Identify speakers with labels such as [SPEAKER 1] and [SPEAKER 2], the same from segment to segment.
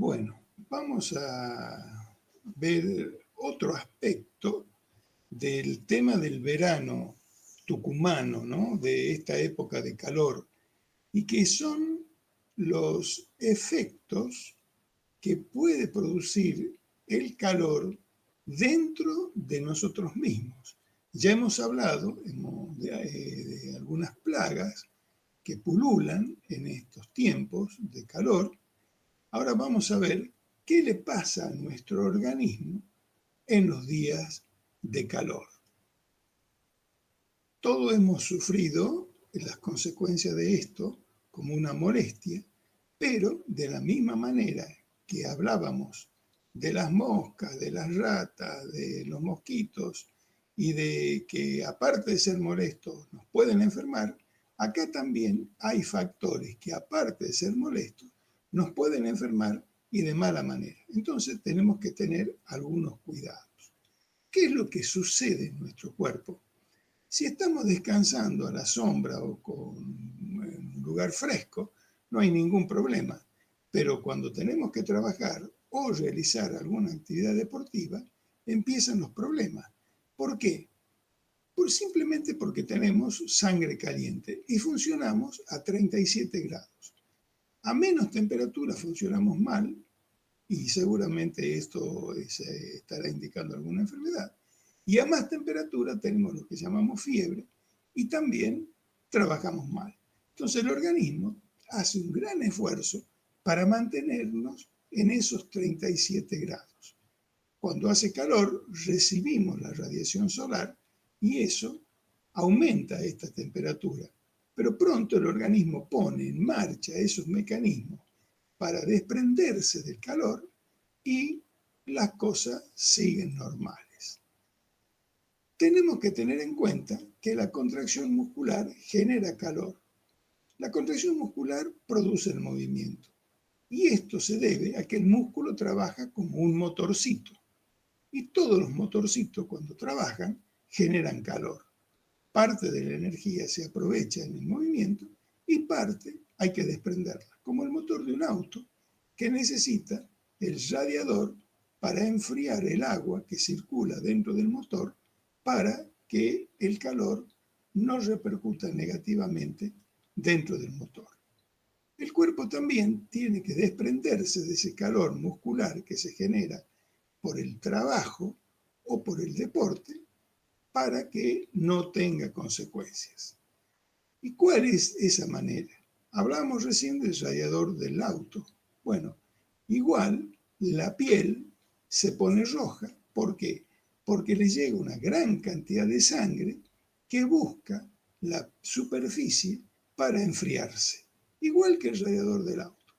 [SPEAKER 1] Bueno, vamos a ver otro aspecto del tema del verano tucumano, ¿no? De esta época de calor, y que son los efectos que puede producir el calor dentro de nosotros mismos. Ya hemos hablado de algunas plagas que pululan en estos tiempos de calor. Ahora vamos a ver qué le pasa a nuestro organismo en los días de calor. Todos hemos sufrido las consecuencias de esto como una molestia, pero de la misma manera que hablábamos de las moscas, de las ratas, de los mosquitos y de que aparte de ser molestos nos pueden enfermar, acá también hay factores que aparte de ser molestos nos pueden enfermar y de mala manera. Entonces tenemos que tener algunos cuidados. ¿Qué es lo que sucede en nuestro cuerpo? Si estamos descansando a la sombra o en un lugar fresco, no hay ningún problema. Pero cuando tenemos que trabajar o realizar alguna actividad deportiva, empiezan los problemas. ¿Por qué? Simplemente porque tenemos sangre caliente y funcionamos a 37 grados. A menos temperatura funcionamos mal y seguramente esto estará indicando alguna enfermedad. Y a más temperatura tenemos lo que llamamos fiebre y también trabajamos mal. Entonces el organismo hace un gran esfuerzo para mantenernos en esos 37 grados. Cuando hace calor recibimos la radiación solar y eso aumenta esta temperatura. Pero pronto el organismo pone en marcha esos mecanismos para desprenderse del calor y las cosas siguen normales. Tenemos que tener en cuenta que la contracción muscular genera calor. La contracción muscular produce el movimiento y esto se debe a que el músculo trabaja como un motorcito y todos los motorcitos cuando trabajan generan calor. Parte de la energía se aprovecha en el movimiento y parte hay que desprenderla, como el motor de un auto que necesita el radiador para enfriar el agua que circula dentro del motor para que el calor no repercuta negativamente dentro del motor. El cuerpo también tiene que desprenderse de ese calor muscular que se genera por el trabajo o por el deporte para que no tenga consecuencias. ¿Y cuál es esa manera? Hablamos recién del radiador del auto. Bueno, igual la piel se pone roja. ¿Por qué? Porque le llega una gran cantidad de sangre que busca la superficie para enfriarse, igual que el radiador del auto.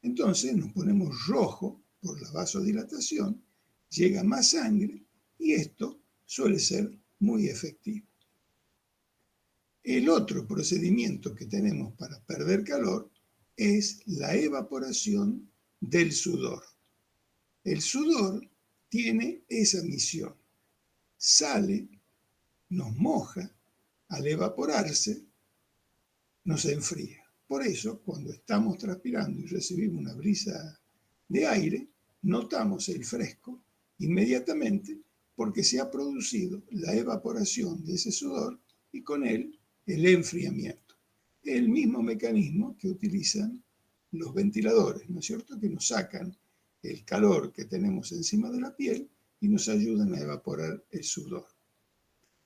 [SPEAKER 1] Entonces nos ponemos rojo por la vasodilatación, llega más sangre y esto suele ser muy efectivo. El otro procedimiento que tenemos para perder calor es la evaporación del sudor. El sudor tiene esa misión. Sale, nos moja, al evaporarse nos enfría. Por eso, cuando estamos transpirando y recibimos una brisa de aire, notamos el fresco inmediatamente porque se ha producido la evaporación de ese sudor y con él el enfriamiento. El mismo mecanismo que utilizan los ventiladores, ¿no es cierto? Que nos sacan el calor que tenemos encima de la piel y nos ayudan a evaporar el sudor.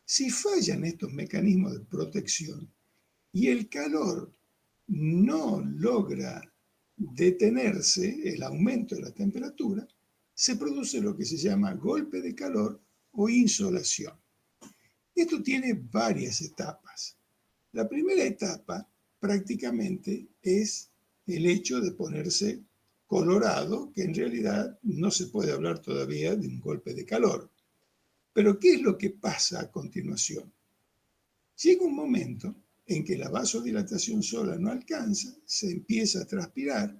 [SPEAKER 1] Si fallan estos mecanismos de protección y el calor no logra detenerse, el aumento de la temperatura, se produce lo que se llama golpe de calor o insolación. Esto tiene varias etapas. La primera etapa prácticamente es el hecho de ponerse colorado, que en realidad no se puede hablar todavía de un golpe de calor. Pero ¿qué es lo que pasa a continuación? Llega un momento en que la vasodilatación sola no alcanza, se empieza a transpirar.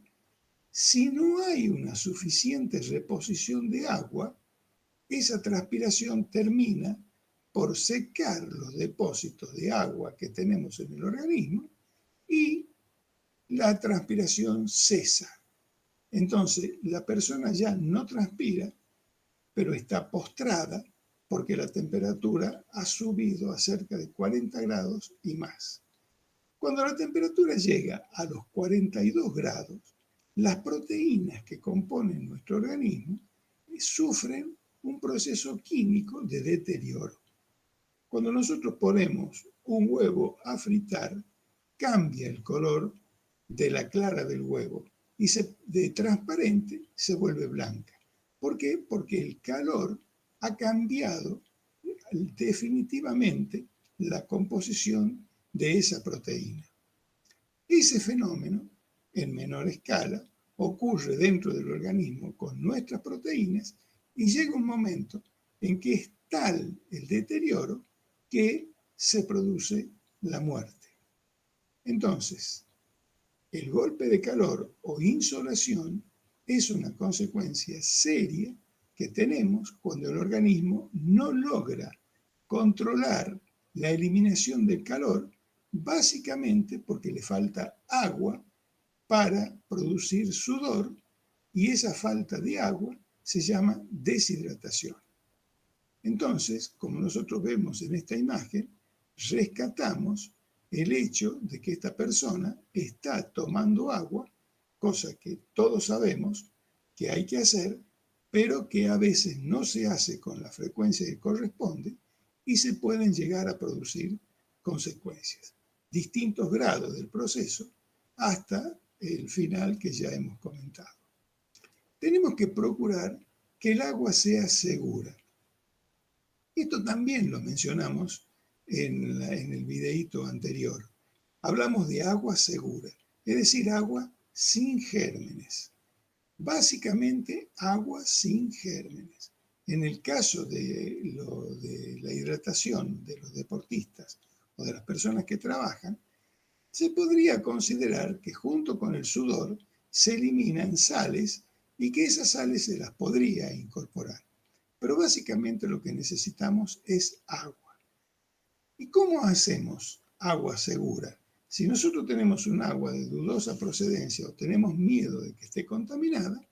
[SPEAKER 1] Si no hay una suficiente reposición de agua, esa transpiración termina por secar los depósitos de agua que tenemos en el organismo y la transpiración cesa. Entonces, la persona ya no transpira, pero está postrada porque la temperatura ha subido a cerca de 40 grados y más. Cuando la temperatura llega a los 42 grados, las proteínas que componen nuestro organismo sufren un proceso químico de deterioro. Cuando nosotros ponemos un huevo a fritar, cambia el color de la clara del huevo y de transparente se vuelve blanca. ¿Por qué? Porque el calor ha cambiado definitivamente la composición de esa proteína. Ese fenómeno, en menor escala, ocurre dentro del organismo con nuestras proteínas y llega un momento en que es tal el deterioro que se produce la muerte. Entonces, el golpe de calor o insolación es una consecuencia seria que tenemos cuando el organismo no logra controlar la eliminación del calor, básicamente porque le falta agua para producir sudor, y esa falta de agua se llama deshidratación. Entonces, como nosotros vemos en esta imagen, rescatamos el hecho de que esta persona está tomando agua, cosa que todos sabemos que hay que hacer, pero que a veces no se hace con la frecuencia que corresponde y se pueden llegar a producir consecuencias. Distintos grados del proceso hasta el final que ya hemos comentado. Tenemos que procurar que el agua sea segura. Esto también lo mencionamos en el videíto anterior. Hablamos de agua segura, es decir, agua sin gérmenes. Básicamente, agua sin gérmenes. En el caso de la hidratación de los deportistas o de las personas que trabajan, se podría considerar que junto con el sudor se eliminan sales y que esas sales se las podría incorporar. Pero básicamente lo que necesitamos es agua. ¿Y cómo hacemos agua segura? Si nosotros tenemos un agua de dudosa procedencia o tenemos miedo de que esté contaminada,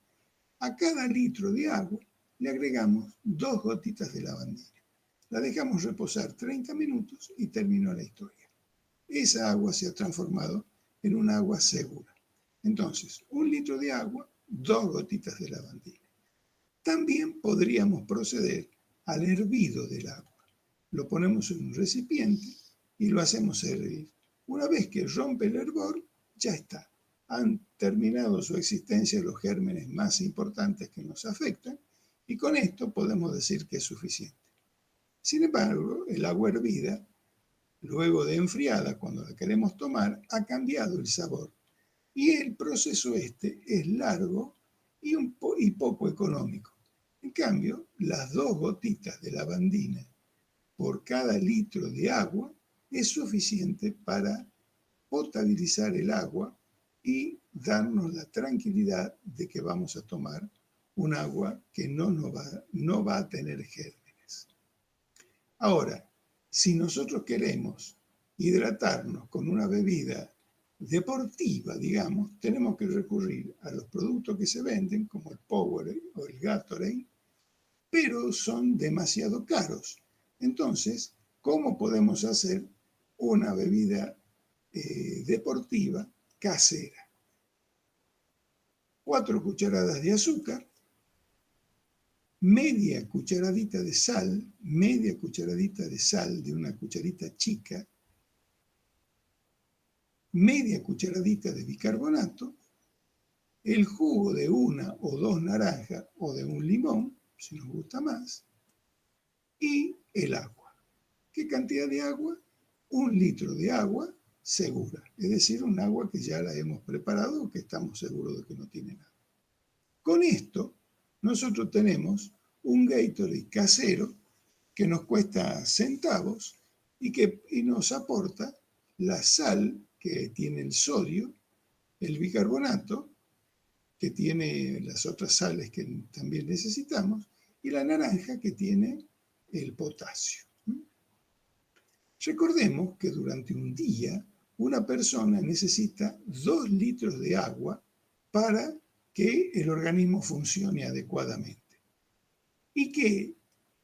[SPEAKER 1] a cada litro de agua le agregamos 2 gotitas de lavandina. La dejamos reposar 30 minutos y terminó la historia. Esa agua se ha transformado en un agua segura. Entonces, 1 litro de agua, 2 gotitas de lavandina. También podríamos proceder al hervido del agua. Lo ponemos en un recipiente y lo hacemos hervir. Una vez que rompe el hervor, ya está. Han terminado su existencia los gérmenes más importantes que nos afectan y con esto podemos decir que es suficiente. Sin embargo, el agua hervida, luego de enfriada, cuando la queremos tomar, ha cambiado el sabor. Y el proceso este es largo y poco económico. En cambio, las 2 gotitas de lavandina por cada litro de agua es suficiente para potabilizar el agua y darnos la tranquilidad de que vamos a tomar un agua que no va a tener gérmenes. Ahora, si nosotros queremos hidratarnos con una bebida deportiva, digamos, tenemos que recurrir a los productos que se venden, como el Powerade o el Gatorade, pero son demasiado caros. Entonces, ¿cómo podemos hacer una bebida deportiva casera? 4 cucharadas de azúcar, media cucharadita de sal, media cucharadita de sal de una cucharita chica, media cucharadita de bicarbonato, el jugo de 1 o 2 naranjas o de un limón, si nos gusta más, y el agua. ¿Qué cantidad de agua? 1 litro de agua segura, es decir, un agua que ya la hemos preparado o que estamos seguros de que no tiene nada. Con esto, nosotros tenemos un Gatorade casero que nos cuesta centavos y nos aporta la sal que tiene el sodio, el bicarbonato, que tiene las otras sales que también necesitamos, y la naranja que tiene el potasio. Recordemos que durante un día una persona necesita 2 litros de agua para que el organismo funcione adecuadamente. Y que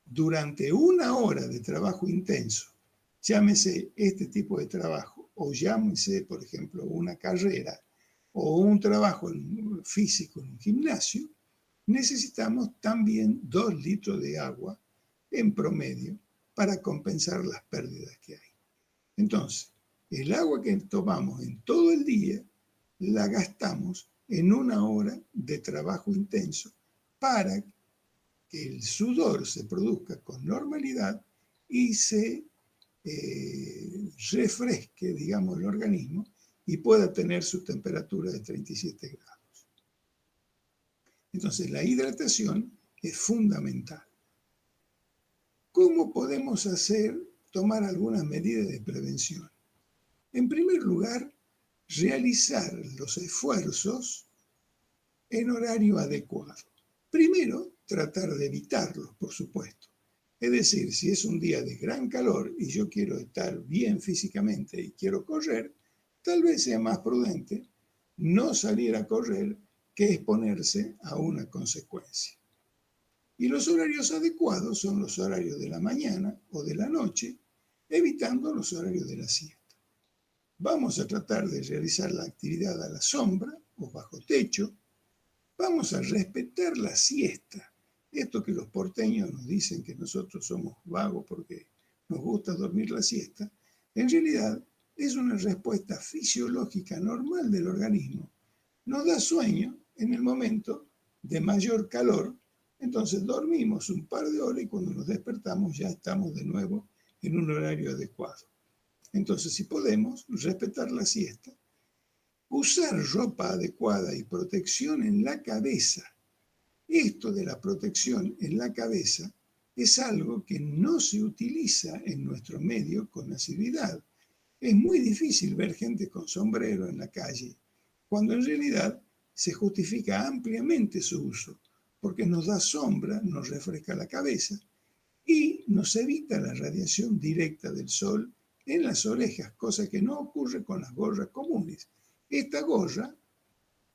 [SPEAKER 1] durante una hora de trabajo intenso, llámese este tipo de trabajo o llámese, por ejemplo, una carrera o un trabajo físico en un gimnasio, necesitamos también 2 litros de agua en promedio para compensar las pérdidas que hay. Entonces, el agua que tomamos en todo el día la gastamos en una hora de trabajo intenso para que el sudor se produzca con normalidad y se refresque, digamos, el organismo y pueda tener su temperatura de 37 grados. Entonces, la hidratación es fundamental. ¿Cómo podemos tomar algunas medidas de prevención? En primer lugar, realizar los esfuerzos en horario adecuado. Primero, tratar de evitarlos, por supuesto. Es decir, si es un día de gran calor y yo quiero estar bien físicamente y quiero correr, tal vez sea más prudente no salir a correr que exponerse a una consecuencia. Y los horarios adecuados son los horarios de la mañana o de la noche, evitando los horarios de la siesta. Vamos a tratar de realizar la actividad a la sombra o bajo techo. Vamos a respetar la siesta. Esto que los porteños nos dicen que nosotros somos vagos porque nos gusta dormir la siesta, en realidad es una respuesta fisiológica normal del organismo. Nos da sueño en el momento de mayor calor, entonces dormimos un par de horas y cuando nos despertamos ya estamos de nuevo en un horario adecuado. Entonces, si podemos respetar la siesta, usar ropa adecuada y protección en la cabeza. Esto de la protección en la cabeza es algo que no se utiliza en nuestro medio con asiduidad. Es muy difícil ver gente con sombrero en la calle, cuando en realidad se justifica ampliamente su uso, porque nos da sombra, nos refresca la cabeza y nos evita la radiación directa del sol en las orejas, cosa que no ocurre con las gorras comunes. Esta gorra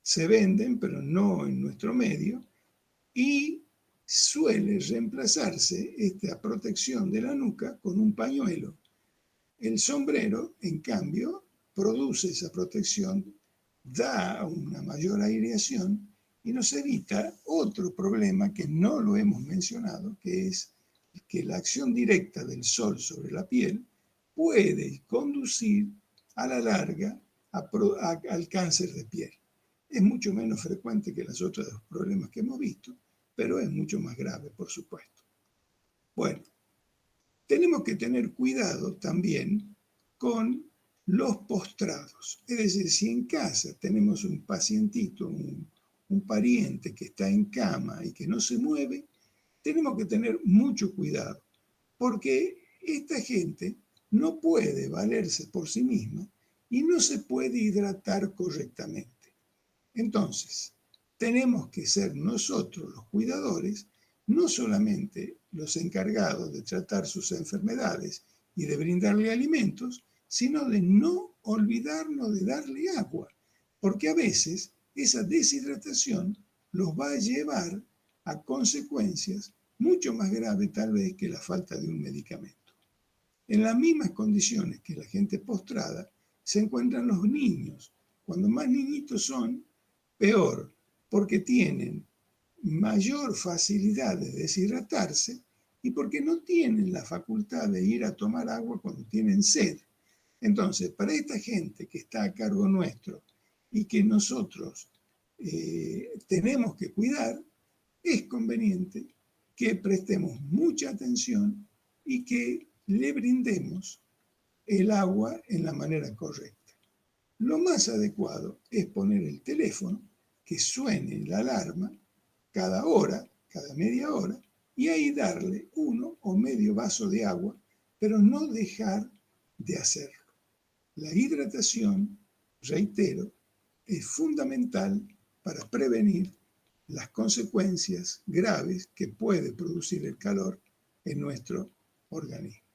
[SPEAKER 1] se venden, pero no en nuestro medio, y suele reemplazarse esta protección de la nuca con un pañuelo. El sombrero, en cambio, produce esa protección, da una mayor aireación y nos evita otro problema que no lo hemos mencionado, que es que la acción directa del sol sobre la piel puede conducir a la larga al cáncer de piel. Es mucho menos frecuente que los otros problemas que hemos visto, pero es mucho más grave, por supuesto. Bueno, tenemos que tener cuidado también con los postrados. Es decir, si en casa tenemos un pacientito, un pariente que está en cama y que no se mueve, tenemos que tener mucho cuidado, porque esta gente no puede valerse por sí misma y no se puede hidratar correctamente. Entonces, tenemos que ser nosotros los cuidadores, no solamente los encargados de tratar sus enfermedades y de brindarle alimentos, sino de no olvidarnos de darle agua, porque a veces esa deshidratación los va a llevar a consecuencias mucho más graves tal vez que la falta de un medicamento. En las mismas condiciones que la gente postrada se encuentran los niños. Cuando más niñitos son, peor, porque tienen mayor facilidad de deshidratarse y porque no tienen la facultad de ir a tomar agua cuando tienen sed. Entonces, para esta gente que está a cargo nuestro y que nosotros tenemos que cuidar, es conveniente que prestemos mucha atención y que le brindemos el agua en la manera correcta. Lo más adecuado es poner el teléfono, que suene la alarma cada hora, cada media hora, y ahí darle 1 o medio vaso de agua, pero no dejar de hacerlo. La hidratación, reitero, es fundamental para prevenir las consecuencias graves que puede producir el calor en nuestro organismo.